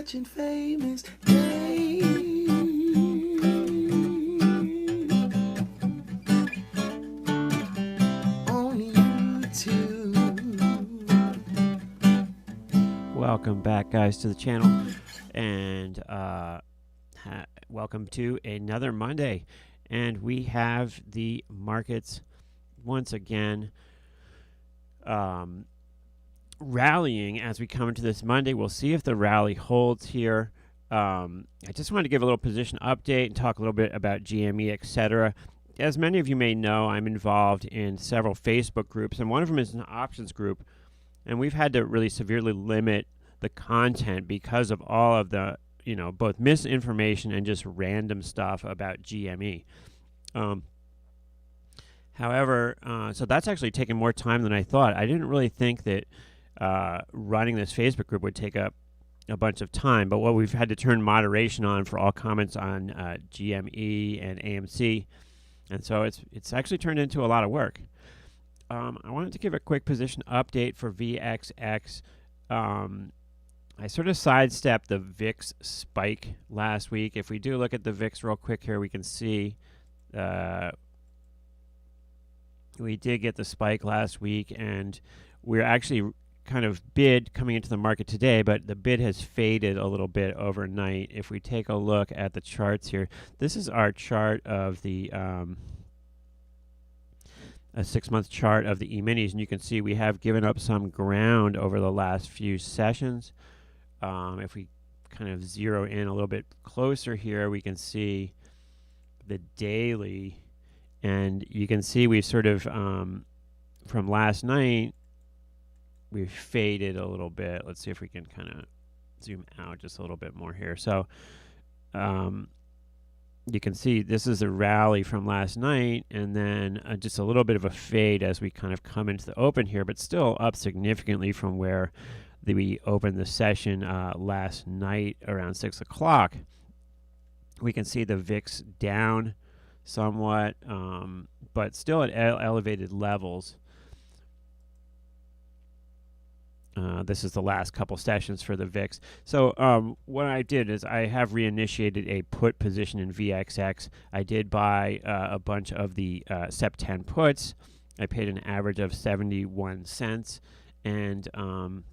watching famous Dave on YouTube. Welcome back, guys, to the channel, and welcome to another Monday. And we have the markets once again rallying as we come into this Monday. We'll see if the rally holds here. I just wanted to give a little position update and talk a little bit about GME, etc. As many of you may know, I'm involved in several Facebook groups, and one of them is an options group, and we've had to really severely limit the content because of all of the, both misinformation and just random stuff about GME. However, so that's actually taken more time than I thought. I didn't really think that running this Facebook group would take up a bunch of time, but what we've had to turn moderation on for all comments on GME and AMC, and so it's actually turned into a lot of work. I wanted to give a quick position update for VXX. I sort of sidestepped the VIX spike last week. If we do look at the VIX real quick here, we can see we did get the spike last week, and we're actually kind of bid coming into the market today, but the bid has faded a little bit overnight. If we take a look at the charts here, this is our chart of the a 6-month chart of the E-minis, and you can see we have given up some ground over the last few sessions. If we kind of zero in a little bit closer here, we can see the daily, and you can see we've sort of from last night we've faded a little bit. Let's see if we can kind of zoom out just a little bit more here. So you can see this is a rally from last night, and then just a little bit of a fade as we kind of come into the open here, but still up significantly from where we opened the session last night around 6 o'clock. We can see the VIX down somewhat, but still at elevated levels. This is the last couple sessions for the VIX. So what I did is I have reinitiated a put position in VXX. I did buy a bunch of the SEP 10 puts. I paid an average of 71 cents, and I'm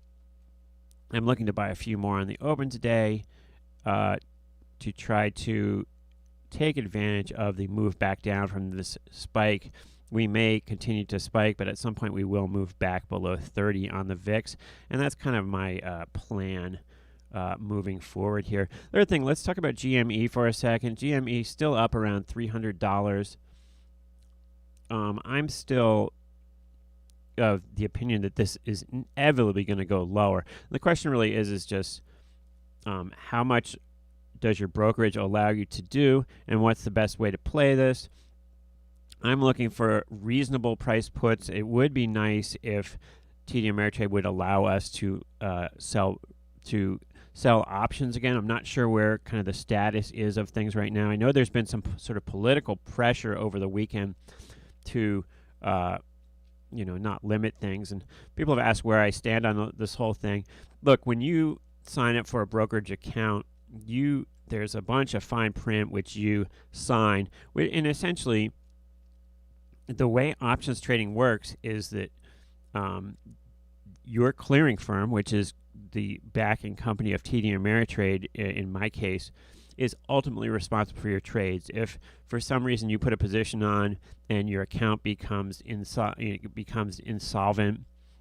looking to buy a few more on the open today to try to take advantage of the move back down from this spike. We may continue to spike, but at some point we will move back below 30 on the VIX, and that's kind of my plan moving forward here. The other thing, let's talk about GME for a second. GME still up around $300. I'm still of the opinion that this is inevitably going to go lower. The question really is just how much does your brokerage allow you to do, and what's the best way to play this? I'm looking for reasonable price puts. It would be nice if TD Ameritrade would allow us to sell options again. I'm not sure where kind of the status is of things right now. I know there's been some sort of political pressure over the weekend to not limit things, and people have asked where I stand on this whole thing. Look, when you sign up for a brokerage account, there's a bunch of fine print which you sign, and essentially the way options trading works is that your clearing firm, which is the backing company of TD Ameritrade in my case, is ultimately responsible for your trades. If for some reason you put a position on and your account becomes insolvent,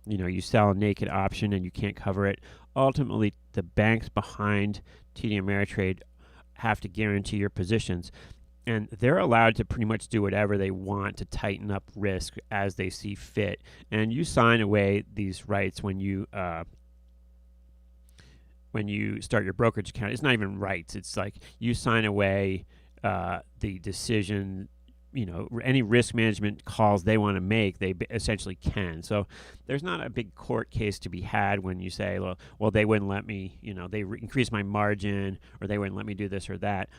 you sell a naked option and you can't cover it, ultimately the banks behind TD Ameritrade have to guarantee your positions. And they're allowed to pretty much do whatever they want to tighten up risk as they see fit. And you sign away these rights when you start your brokerage account. It's not even rights. It's like you sign away the decision. Any risk management calls they want to make, they essentially can. So there's not a big court case to be had when you say, well, they wouldn't let me, they increased my margin, or they wouldn't let me do this or that.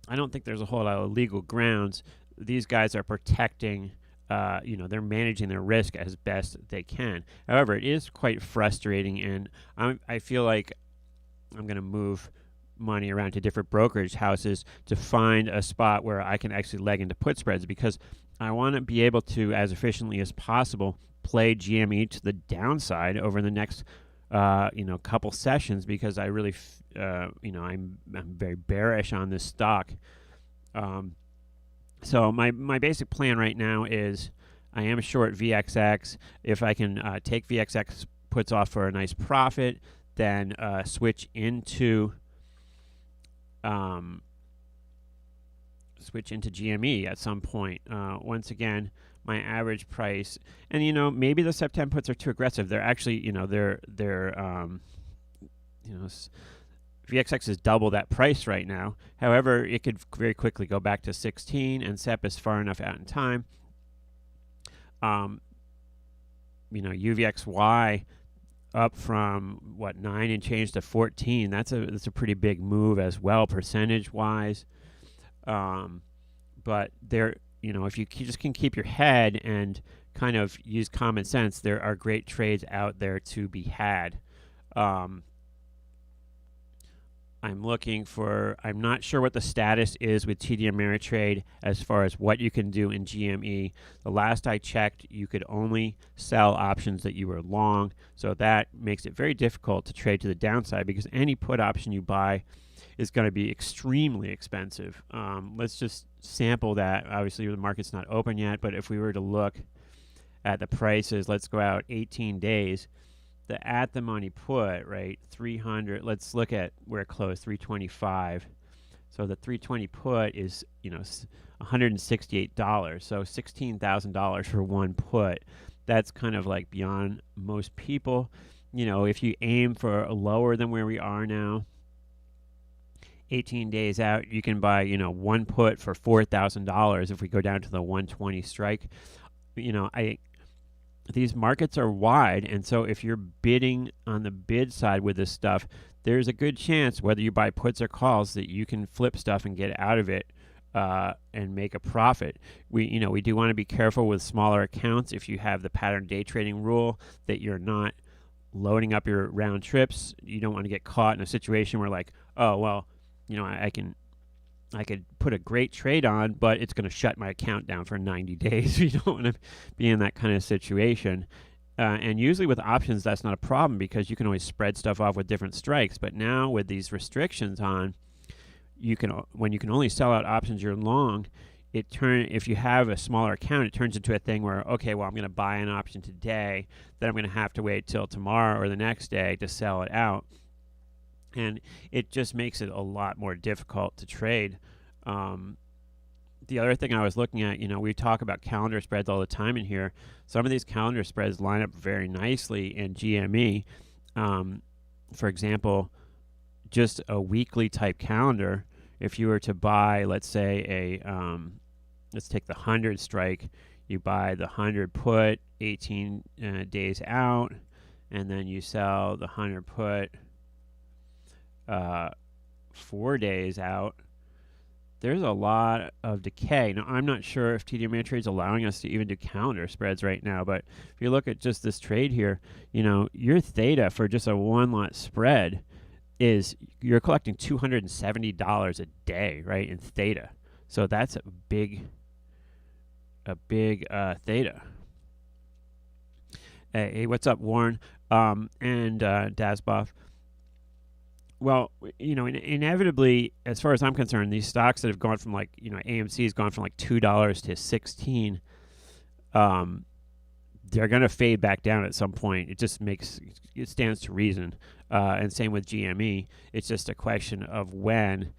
I don't think there's a whole lot of legal grounds. These guys are protecting, they're managing their risk as best they can. However, it is quite frustrating, and I feel like I'm going to move money around to different brokerage houses to find a spot where I can actually leg into put spreads, because I want to be able to, as efficiently as possible, play GME to the downside over the next couple sessions, because I really I'm very bearish on this stock. So my basic plan right now is I am short VXX. If I can take VXX puts off for a nice profit, then switch into GME at some point. Once again, my average price, and maybe the September puts are too aggressive. They're actually, VXX is double that price right now. However, it could very quickly go back to 16, and SEP is far enough out in time. UVXY up from 9 and change to 14. That's a pretty big move as well, percentage wise. But there, if you just can keep your head and kind of use common sense, there are great trades out there to be had. I'm not sure what the status is with TD Ameritrade as far as what you can do in GME. The last I checked, you could only sell options that you were long, so that makes it very difficult to trade to the downside, because any put option you buy is going to be extremely expensive. Let's just sample that. Obviously, the market's not open yet, but if we were to look at the prices, let's go out 18 days. The at-the-money put, right, 300. Let's look at where it closed, 325. So the 320 put is, $168. So $16,000 for one put. That's kind of like beyond most people. If you aim for lower than where we are now, 18 days out, you can buy, one put for $4,000 if we go down to the 120 strike. These markets are wide, and so if you're bidding on the bid side with this stuff, there's a good chance, whether you buy puts or calls, that you can flip stuff and get out of it and make a profit. We do want to be careful with smaller accounts. If you have the pattern day trading rule, that you're not loading up your round trips, you don't want to get caught in a situation where I could put a great trade on, but it's going to shut my account down for 90 days. You don't want to be in that kind of situation. And usually with options, that's not a problem, because you can always spread stuff off with different strikes. But now with these restrictions on, when you can only sell out options you're long, if you have a smaller account, it turns into a thing where, okay, well, I'm going to buy an option today, then I'm going to have to wait till tomorrow or the next day to sell it out. And it just makes it a lot more difficult to trade. The other thing I was looking at, we talk about calendar spreads all the time in here. Some of these calendar spreads line up very nicely in GME. For example, just a weekly type calendar, if you were to buy, let's say, let's take the 100 strike, you buy the 100 put 18 days out, and then you sell the 100 put 4 days out. There's a lot of decay. Now, I'm not sure if TD Ameritrade is allowing us to even do calendar spreads right now, but if you look at just this trade here, your theta for just a one-lot spread you're collecting $270 a day, right, in theta. So that's a big theta. Hey, what's up, Warren and Dasboff? Well, inevitably, as far as I'm concerned, these stocks that have gone from AMC has gone from $2 to 16, they're going to fade back down at some point. It stands to reason. And same with GME. It's just a question of when.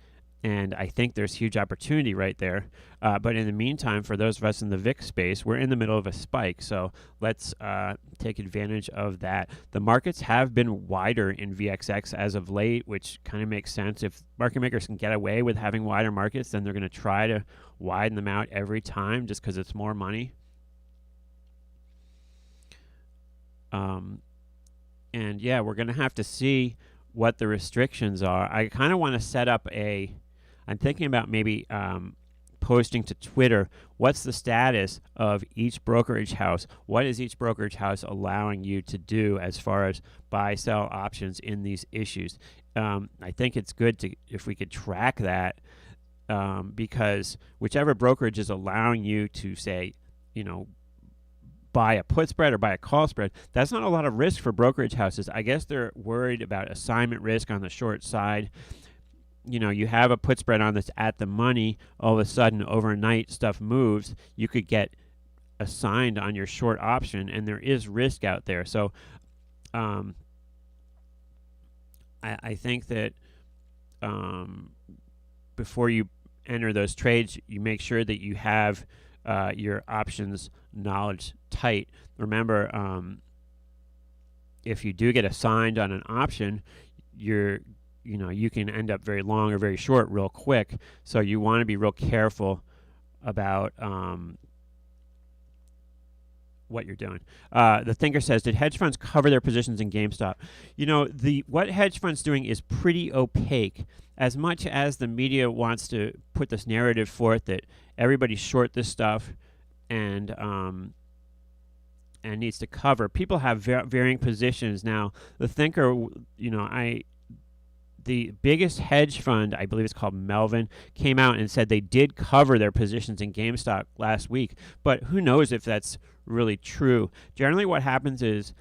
And I think there's huge opportunity right there. But in the meantime, for those of us in the VIX space, we're in the middle of a spike. So let's take advantage of that. The markets have been wider in VXX as of late, which kind of makes sense. If market makers can get away with having wider markets, then they're going to try to widen them out every time just because it's more money. And yeah, we're going to have to see what the restrictions are. I kind of want to set up I'm thinking about maybe posting to Twitter, what's the status of each brokerage house? What is each brokerage house allowing you to do as far as buy, sell options in these issues? I think it's good if we could track that, because whichever brokerage is allowing you to say, buy a put spread or buy a call spread, that's not a lot of risk for brokerage houses. I guess they're worried about assignment risk on the short side. You have a put spread on that's at the money. All of a sudden, overnight, stuff moves. You could get assigned on your short option, and there is risk out there. So I think that before you enter those trades, you make sure that you have your options knowledge tight. Remember, if you do get assigned on an option, you can end up very long or very short real quick. So you want to be real careful about what you're doing. The Thinker says, did hedge funds cover their positions in GameStop? What hedge funds doing is pretty opaque. As much as the media wants to put this narrative forth that everybody's short this stuff and needs to cover, people have varying positions. Now, the Thinker, the biggest hedge fund, I believe it's called Melvin, came out and said they did cover their positions in GameStop last week. But who knows if that's really true. Generally what happens is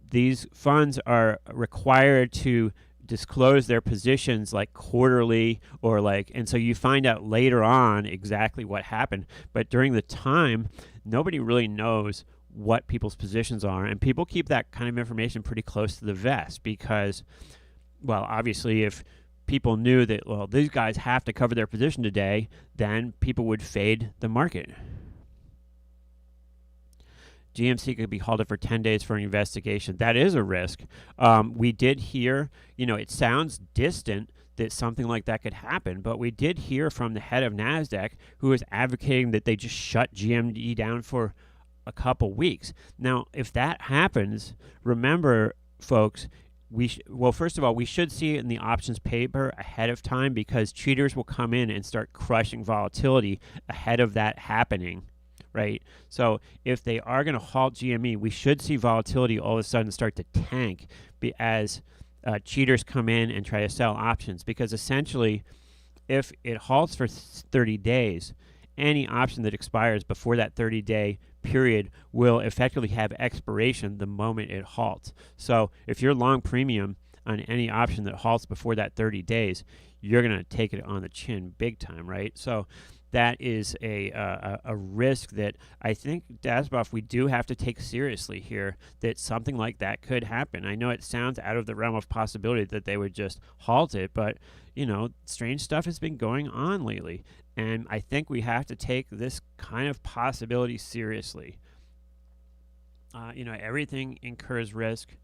these funds are required to disclose their positions like quarterly and so you find out later on exactly what happened. But during the time, nobody really knows what people's positions are, and people keep that kind of information pretty close to the vest because, well, obviously if people knew that, well, these guys have to cover their position today, then people would fade the market. GMC could be halted for 10 days for an investigation. That is a risk. We did hear, it sounds distant that something like that could happen, but we did hear from the head of NASDAQ who is advocating that they just shut GME down for a couple weeks. Now, if that happens, remember, folks, first of all, we should see it in the options paper ahead of time because cheaters will come in and start crushing volatility ahead of that happening. Right? So if they are going to halt GME, we should see volatility all of a sudden start to tank as cheaters come in and try to sell options. Because essentially, if it halts for 30 days, any option that expires before that 30-day period will effectively have expiration the moment it halts. So if you're long premium on any option that halts before that 30 days, you're going to take it on the chin big time, right? So that is a risk that I think, Dasboff, we do have to take seriously here, that something like that could happen. I know it sounds out of the realm of possibility that they would just halt it, but, strange stuff has been going on lately. And I think we have to take this kind of possibility seriously. Everything incurs risk.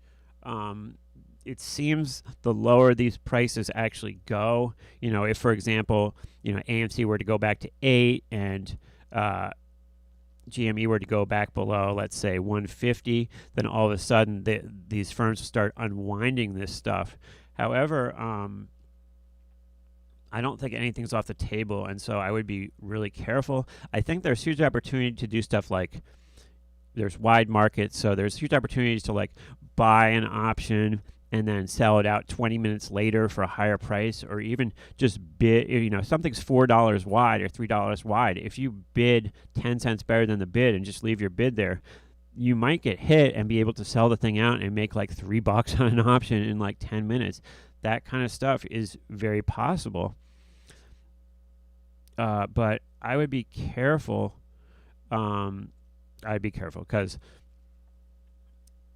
It seems the lower these prices actually go, if, for example, AMC were to go back to 8 and GME were to go back below, let's say 150, then all of a sudden these firms start unwinding this stuff. However, I don't think anything's off the table, and so I would be really careful. I think there's huge opportunity to do stuff like there's wide markets, so there's huge opportunities to buy an option and then sell it out 20 minutes later for a higher price, or even just bid, something's $4 wide or $3 wide. If you bid 10 cents better than the bid and just leave your bid there, you might get hit and be able to sell the thing out and make $3 on an option in 10 minutes. That kind of stuff is very possible. But I would be careful. I'd be careful because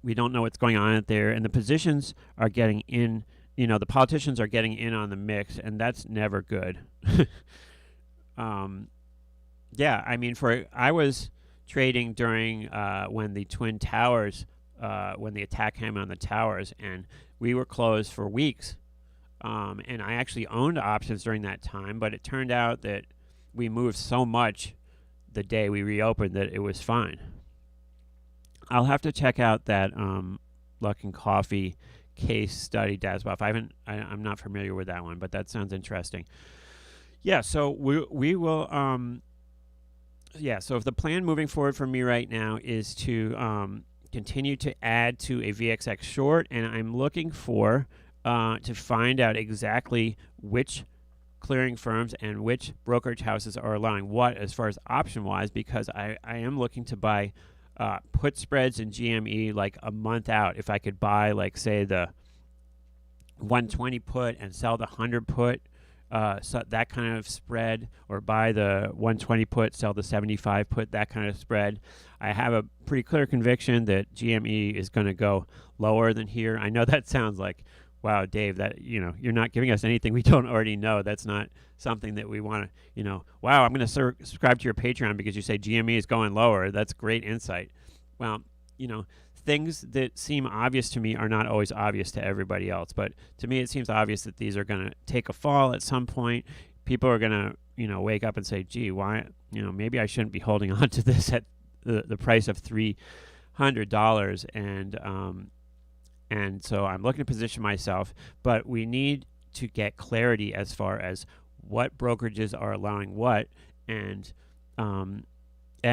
we don't know what's going on out there, and the positions are getting in. The politicians are getting in on the mix, and that's never good. Yeah, I was trading during when the Twin Towers, when the attack came on the towers, and we were closed for weeks. And I actually owned options during that time, but it turned out that we moved so much the day we reopened that it was fine. I'll have to check out that Luck and Coffee case study, Dasboff. I'm not familiar with that one, but that sounds interesting. Yeah, so we will yeah, so if the plan moving forward for me right now is to continue to add to a VXX short, and I'm looking for to find out exactly which clearing firms and which brokerage houses are allowing what as far as option wise, because I am looking to buy put spreads in GME like a month out. If I could buy, like, say, the 120 put and sell the 100 put, so that kind of spread, or buy the 120 put, sell the 75 put, that kind of spread. I have a pretty clear conviction that GME is going to go lower than here. I know that sounds like, wow, Dave, that, you're not giving us anything we don't already know. That's not something that we want to, wow, I'm going to subscribe to your Patreon because you say GME is going lower. That's great insight. Well, things that seem obvious to me are not always obvious to everybody else. But to me, it seems obvious that these are going to take a fall at some point. People are going to, wake up and say, gee, why, maybe I shouldn't be holding on to this at the price of $300. And so I'm looking to position myself, but we need to get clarity as far as what brokerages are allowing what, and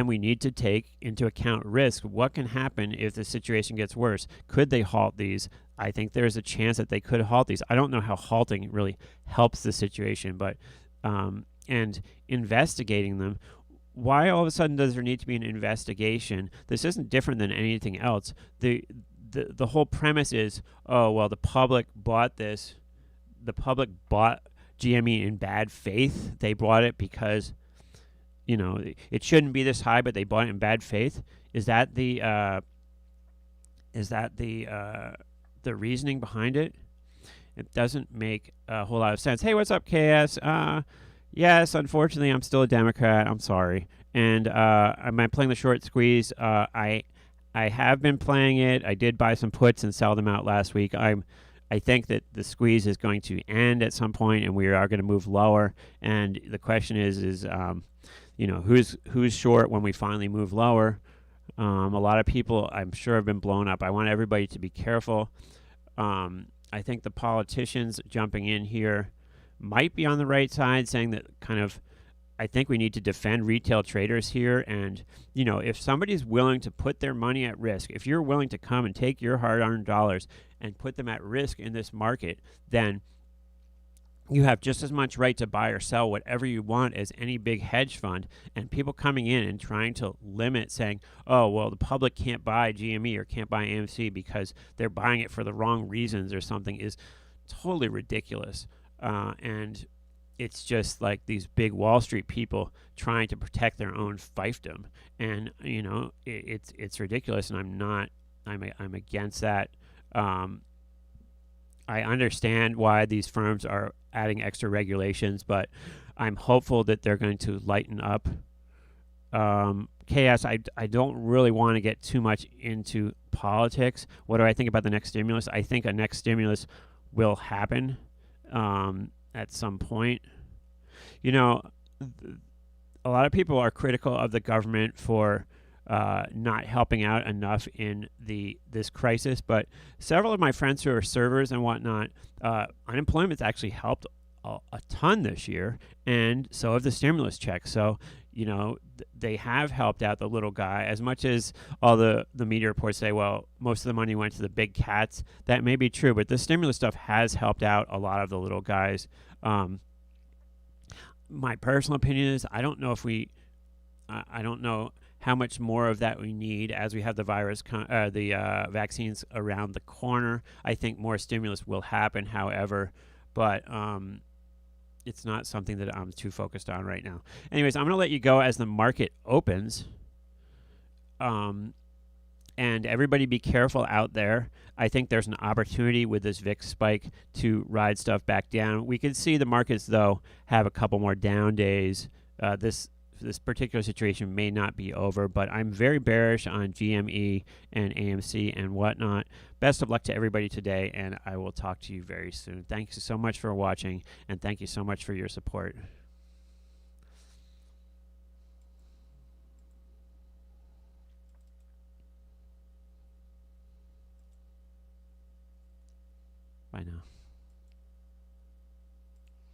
we need to take into account risk. What can happen if the situation gets worse? Could they halt these? I think there's a chance that they could halt these. I don't know how halting really helps the situation, but and investigating them. Why all of a sudden does there need to be an investigation? This isn't different than anything else. The whole premise is, oh, well, the public bought this. The public bought GME in bad faith. They bought it because, it shouldn't be this high, but they bought it in bad faith. Is that the reasoning behind it? It doesn't make a whole lot of sense. Hey, what's up, KS? Yes, unfortunately, I'm still a Democrat. I'm sorry. And am I playing the short squeeze? I have been playing it. I did buy some puts and sell them out last week. I think that the squeeze is going to end at some point, and we are going to move lower. And the question is who's short when we finally move lower? A lot of people, I'm sure, have been blown up. I want everybody to be careful. I think the politicians jumping in here might be on the right side, saying that I think we need to defend retail traders here. And, if somebody's willing to put their money at risk, if you're willing to come and take your hard-earned dollars and put them at risk in this market, then you have just as much right to buy or sell whatever you want as any big hedge fund. And people coming in and trying to limit, saying, oh, well, the public can't buy GME or can't buy AMC because they're buying it for the wrong reasons or something, is totally ridiculous. And it's just like these big Wall Street people trying to protect their own fiefdom, and it's ridiculous. And I'm against that. I understand why these firms are adding extra regulations, but I'm hopeful that they're going to lighten up. KS, I don't really want to get too much into politics. What do I think about the next stimulus? I think a next stimulus will happen at some point. A lot of people are critical of the government for not helping out enough in this crisis, but several of my friends who are servers and whatnot, unemployment's actually helped a ton this year, and so have the stimulus checks. So they have helped out the little guy, as much as all the media reports say, well, most of the money went to the big cats. That may be true, but the stimulus stuff has helped out a lot of the little guys. My personal opinion is I don't know how much more of that we need as we have the vaccines around the corner. I think more stimulus will happen, however, but it's not something that I'm too focused on right now. Anyways, I'm going to let you go as the market opens. And everybody be careful out there. I think there's an opportunity with this VIX spike to ride stuff back down. We could see the markets, though, have a couple more down days. This particular situation may not be over, but I'm very bearish on GME and AMC and whatnot. Best of luck to everybody today, and I will talk to you very soon. Thank you so much for watching, and thank you so much for your support. Bye now.